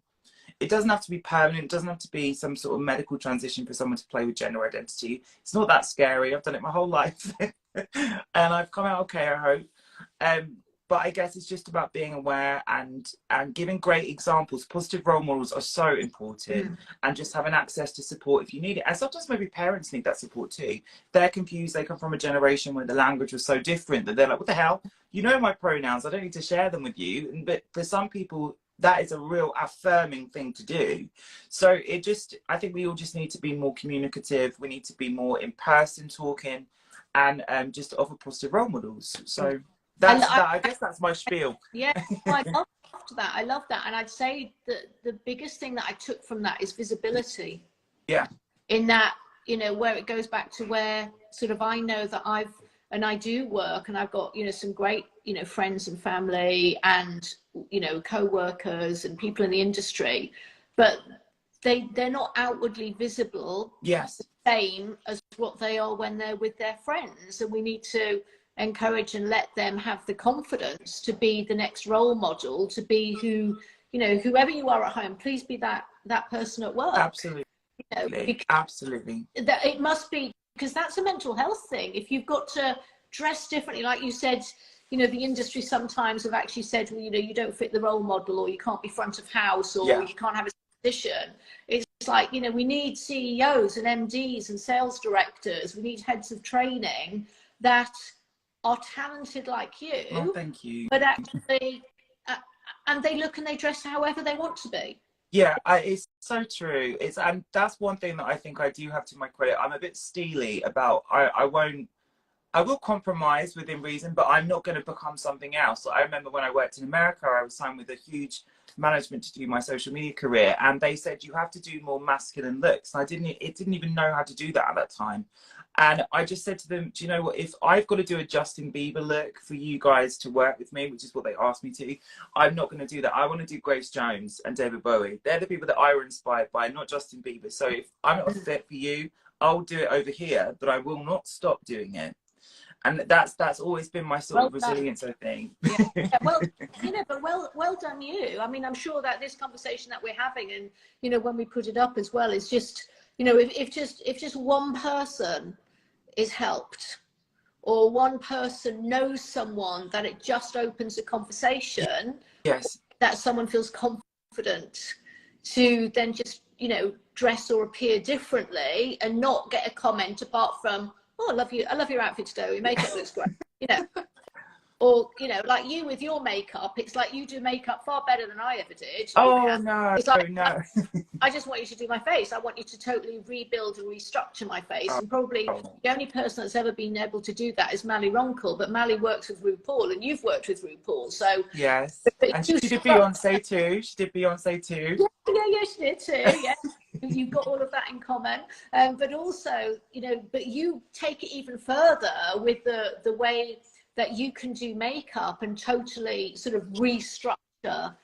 It doesn't have to be permanent. It doesn't have to be some sort of medical transition for someone to play with gender identity. It's not that scary. I've done it my whole life and I've come out okay, I hope. But I guess it's just about being aware and giving great examples. Positive role models are so important, and just having access to support if you need it. And sometimes maybe parents need that support too. They're confused. They come from a generation where the language was so different that they're like, what the hell? You know my pronouns. I don't need to share them with you. But for some people, that is a real affirming thing to do. So I think we all just need to be more communicative. We need to be more in person talking, and just offer positive role models. So I guess that's my spiel. Yeah, I loved that. I love that. And I'd say that the biggest thing that I took from that is visibility. Yeah. In that, where it goes back to where sort of I know that I do work, and I've got, some great, friends and family and, co-workers and people in the industry, but they're not outwardly visible. Yes. The same as what they are when they're with their friends. And we need to encourage and let them have the confidence to be the next role model, to be whoever you are at home, please be that person at work. Absolutely. Absolutely. That it must be, because that's a mental health thing. If you've got to dress differently, like you said, the industry sometimes have actually said, well, you don't fit the role model, or you can't be front of house, or you can't have a position. It's like, we need CEOs and MDs and sales directors. We need heads of training that are talented like you. Oh, thank you. But actually, and they look and they dress however they want to be. Yeah, it's so true. And that's one thing that I think I do have to my credit. I'm a bit steely about, I will compromise within reason, but I'm not going to become something else. I remember when I worked in America, I was signed with a huge management to do my social media career, and they said you have to do more masculine looks. And it didn't even know how to do that at that time. And I just said to them, do you know what, if I've got to do a Justin Bieber look for you guys to work with me, which is what they asked me to, I'm not going to do that. I want to do Grace Jones and David Bowie. They're the people that I were inspired by, not Justin Bieber. So if I'm not fit for you, I'll do it over here, but I will not stop doing it. And that's always been my sort of resilience, I think. Yeah. Well, but well done you. I mean, I'm sure that this conversation that we're having, and when we put it up as well, is just, if just one person is helped, or one person knows someone, that it just opens a conversation. Yes. That someone feels confident to then just, dress or appear differently, and not get a comment apart from, oh, I love your outfit today, your makeup looks great. Or, you know, like you with your makeup, it's like you do makeup far better than I ever did. Oh, no, It's like, no. I just want you to do my face. I want you to totally rebuild and restructure my face. And probably Oh, the only person that's ever been able to do that is Mally Ronkel. But Mally works with RuPaul, and you've worked with RuPaul. So yes. And she did Beyonce too. She did Beyonce too. yeah, she did too. Yeah. You've got all of that in common. But also, you know, but you take it even further with the way that you can do makeup and totally sort of restructure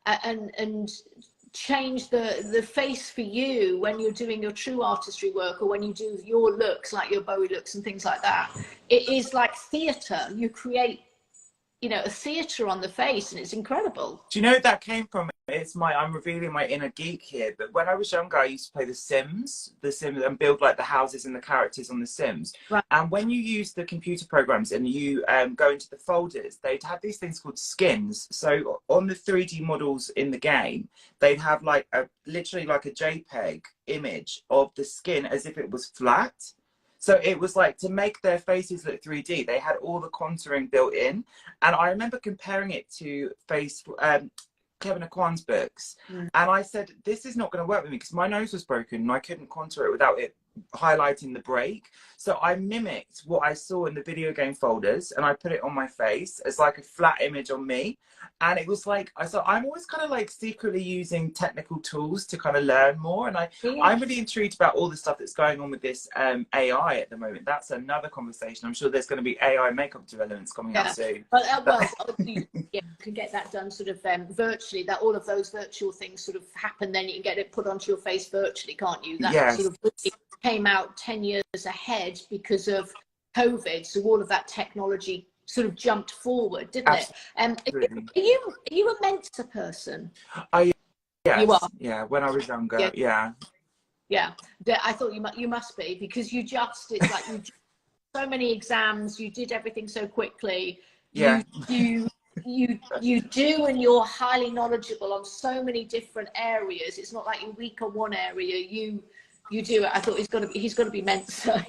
and change the face for you when you're doing your true artistry work, or when you do your looks like your Bowie looks and things like that. It is like theatre. You create, you know, a theatre on the face, and it's incredible. Do you know what that came from? I'm revealing my inner geek here, but when I was younger, I used to play The Sims, and build like the houses and the characters on The Sims. Right. And when you use the computer programs and you go into the folders, they'd have these things called skins. So on the 3D models in the game, they'd have like literally like a JPEG image of the skin as if it was flat. So it was like, to make their faces look 3D, they had all the contouring built in. And I remember comparing it to Kevin Aquan's books. And I said, this is not going to work with me, because my nose was broken and I couldn't contour it without it highlighting the break. So I mimicked what I saw in the video game folders, and I put it on my face as like a flat image on me. And it was like, I'm always kind of like secretly using technical tools to kind of learn more. And I'm really intrigued about all the stuff that's going on with this AI at the moment. That's another conversation. I'm sure there's going to be AI makeup developments coming up soon. Well, you can get that done sort of virtually, that all of those virtual things sort of happen, then you can get it put onto your face virtually, can't you? That sort of really came out 10 years ahead because of COVID. So all of that technology sort of jumped forward, didn't it? Are you a Mensa person? Yes. You are? Yeah, when I was younger, yeah. I thought you must be, because it's like you did so many exams, you did everything so quickly. You do, and you're highly knowledgeable on so many different areas. It's not like you're weak on one area. You do it. I thought he's got to be Mensa.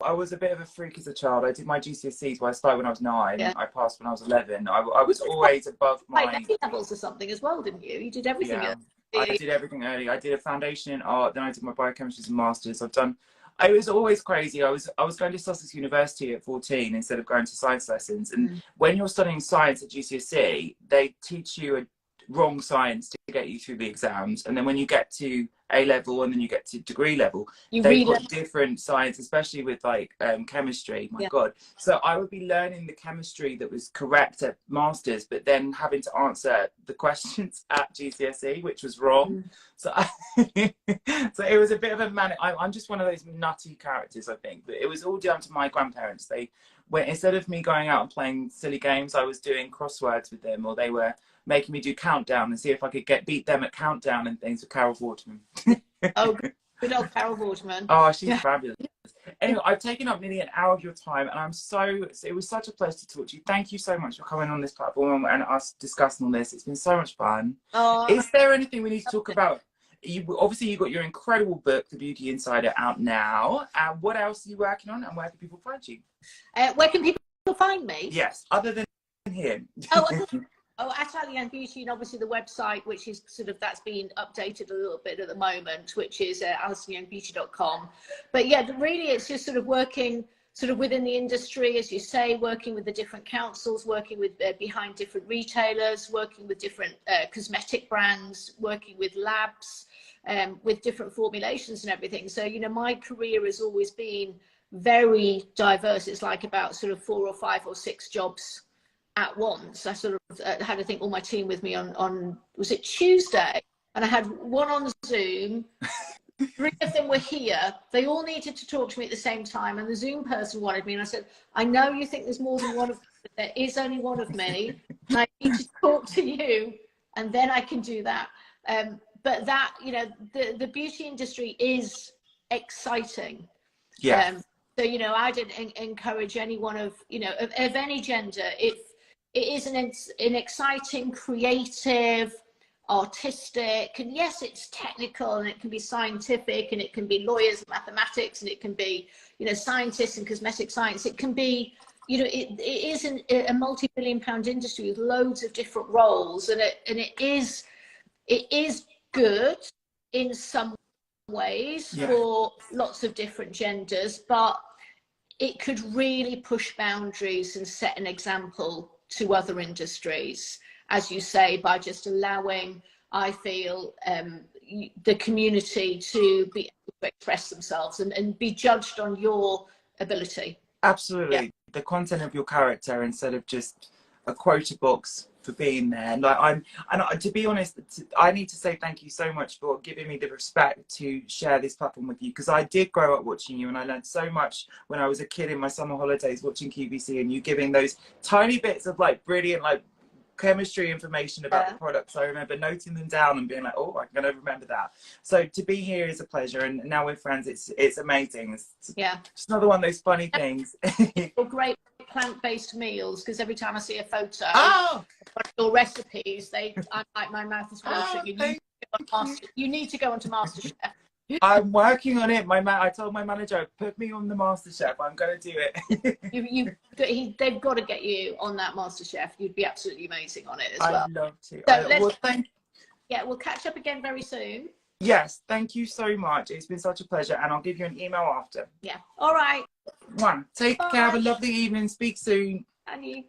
I was a bit of a freak as a child. I did my GCSEs, I started when I was 9. I passed when I was 11. I was always above my levels or something as well, didn't you? You did everything. I did everything early. I did a foundation in art, then I did my biochemistry and masters. It was always crazy. I was going to Sussex University at 14 instead of going to science lessons. And when you're studying science at GCSE, they teach you a wrong science to get you through the exams. And then when you get to A level and then you get to degree level, they've got different science, especially with like chemistry. My God. So I would be learning the chemistry that was correct at masters, but then having to answer the questions at GCSE, which was wrong. So so it was a bit of a manic. I'm just one of those nutty characters, I think. But it was all down to my grandparents. They went, instead of me going out and playing silly games, I was doing crosswords with them, or they were making me do countdown and see if I could beat them at countdown and things with Carol Waterman. Oh, good old Carol Waterman. Oh, she's fabulous. Anyway, I've taken up nearly an hour of your time, and it was such a pleasure to talk to you. Thank you so much for coming on this platform and us discussing all this. It's been so much fun. Is there anything we need to talk about? Obviously, you've got your incredible book, The Beauty Insider, out now. What else are you working on, and where can people find you? Where can people find me? Yes, other than here. At Alison Young Beauty, and obviously the website, which is that's been updated a little bit at the moment, which is AlisonYoungBeauty.com. But yeah, really it's just working within the industry, as you say, working with the different councils, working with behind different retailers, working with different cosmetic brands, working with labs, with different formulations and everything. So, my career has always been very diverse. It's like about 4 or 5 or 6 jobs at once. I had, I think, all my team with me on was it Tuesday? And I had one on Zoom. 3 of them were here. They all needed to talk to me at the same time, and the Zoom person wanted me. And I said, I know you think there's more than one of me, but there is only one of me. And I need to talk to you, and then I can do that. But that, the beauty industry is exciting. Yeah. So, I'd encourage anyone of any gender, if it is an exciting, creative, artistic, and yes, it's technical, and it can be scientific, and it can be lawyers and mathematics, and it can be scientists and cosmetic science. It can be you know, it is a multi-billion pound industry with loads of different roles, and it is good in some ways for lots of different genders, but it could really push boundaries and set an example to other industries, as you say, by just allowing, I feel, the community to be able to express themselves and be judged on your ability. Absolutely. Yeah. The content of your character instead of just a quota box for being there. And to be honest, I need to say thank you so much for giving me the respect to share this platform with you, because I did grow up watching you and I learned so much when I was a kid in my summer holidays watching QVC, and you giving those tiny bits of like brilliant like chemistry information about the products. I remember noting them down and being like, oh, I'm going to remember that. So to be here is a pleasure, and now we're friends. It's amazing. It's just another one of those funny things. Great plant-based meals, because every time I see a photo of your recipes, I'm like, my mouth is watering. You need to go onto MasterChef. I'm working on it. I told my manager, put me on the MasterChef. I'm going to do it. They've got to get you on that MasterChef. You'd be absolutely amazing on it as well. I'd love to. So we'll catch up again very soon. Yes, thank you so much. It's been such a pleasure, and I'll give you an email after. Yeah. All right. Take care. Have a lovely evening. Speak soon. And you.